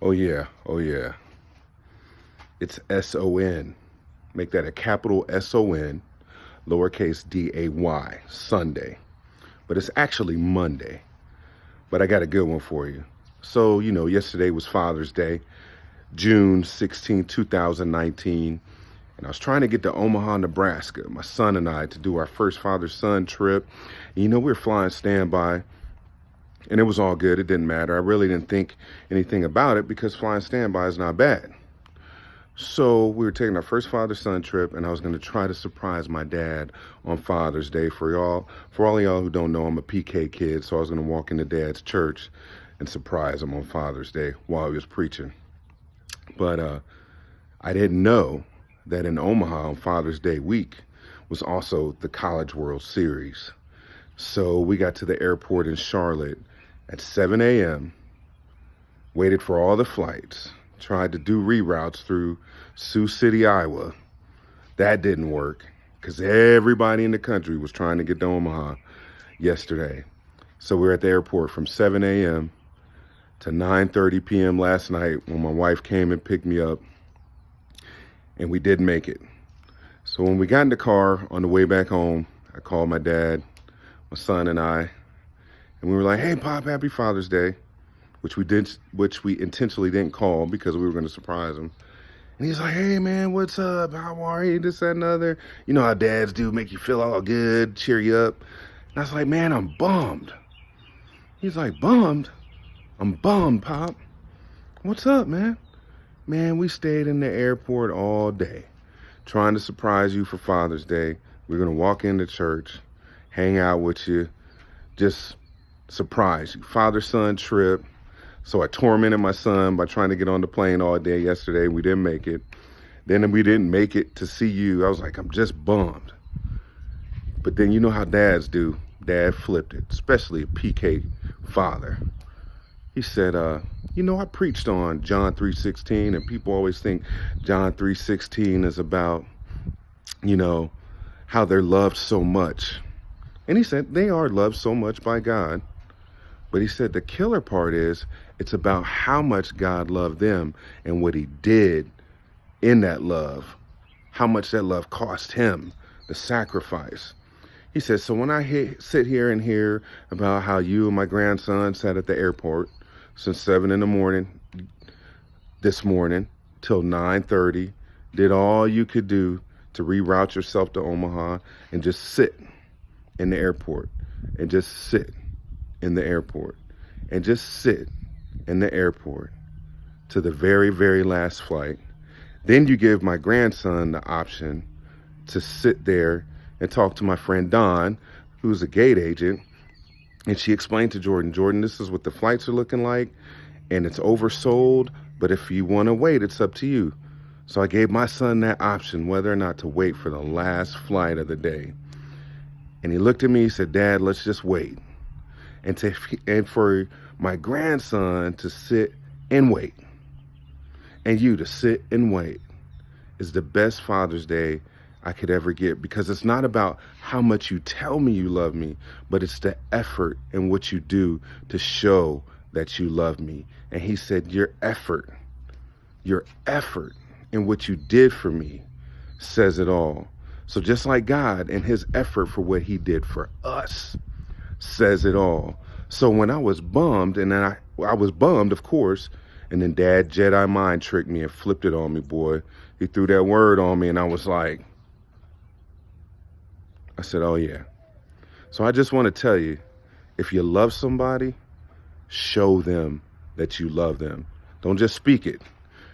Oh yeah, oh yeah. It's S-O-N. Make that a capital S-O-N, lowercase D-A-Y, Sunday. But it's actually Monday. But I got a good one for you. So, yesterday was Father's Day, June 16, 2019. And I was trying to get to Omaha, Nebraska, my son and I, to do our first father-son trip. And, we were flying standby, and it was all good. It didn't matter. I really didn't think anything about it because flying standby is not bad. So we were taking our first father-son trip, and I was going to try to surprise my dad on Father's Day. For all of y'all who don't know, I'm a PK kid, so I was going to walk into Dad's church and surprise him on Father's Day while he was preaching. But I didn't know that in Omaha on Father's Day week was also the College World Series. So we got to the airport in Charlotte at 7 a.m., waited for all the flights, tried to do reroutes through Sioux City, Iowa. That didn't work because everybody in the country was trying to get to Omaha yesterday. So we were at the airport from 7 a.m. to 9:30 p.m. last night when my wife came and picked me up, and we did make it. So when we got in the car on the way back home, I called my dad, my son and I, and we were like, "Hey, Pop, happy Father's Day," which we intentionally didn't call because we were going to surprise him. And he's like, "Hey, man, what's up? How are you? This, that, and other. You know how dads do, make you feel all good, cheer you up." And I was like, "Man, I'm bummed." He's like, "Bummed? I'm bummed, Pop. What's up, man?" "Man, we stayed in the airport all day trying to surprise you for Father's Day. We're going to walk into church, hang out with you, just surprise you. Father-son trip." So I tormented my son by trying to get on the plane all day yesterday. We didn't make it. Then we didn't make it to see you. I was like, I'm just bummed. But then you know how dads do. Dad flipped it, especially a PK father. He said, I preached on John 3:16, and people always think John 3:16 is about, how they're loved so much. And he said they are loved so much by God. But he said the killer part is it's about how much God loved them and what he did in that love, how much that love cost him, the sacrifice. He said, so when I sit here and hear about how you and my grandson sat at the airport since 7 in the morning this morning till 9:30, did all you could do to reroute yourself to Omaha and just sit in the airport and just sit in the airport and just sit in the airport to the very, very last flight. Then you give my grandson the option to sit there and talk to my friend Dawn, who's a gate agent. And she explained to Jordan, this is what the flights are looking like, and it's oversold, but if you want to wait, it's up to you. So I gave my son that option, whether or not to wait for the last flight of the day. And he looked at me, he said, "Dad, let's just wait." And for my grandson to sit and wait, and you to sit and wait, is the best Father's Day I could ever get, because it's not about how much you tell me you love me, but it's the effort and what you do to show that you love me. And he said, your effort and what you did for me says it all. So just like God and his effort for what he did for us says it all. So when I was bummed, and then I was bummed, of course, and then Dad Jedi mind tricked me and flipped it on me, boy. He threw that word on me, and I said, oh yeah. So I just want to tell you, if you love somebody, show them that you love them. Don't just speak it,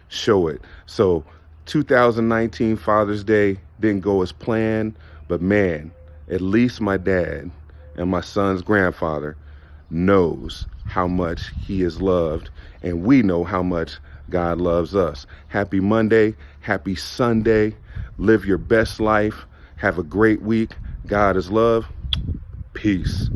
show it. So 2019 Father's Day didn't go as planned, but man, at least my dad and my son's grandfather knows how much he is loved, and we know how much God loves us. Happy Monday, happy Sunday. Live your best life. Have a great week. God is love. Peace.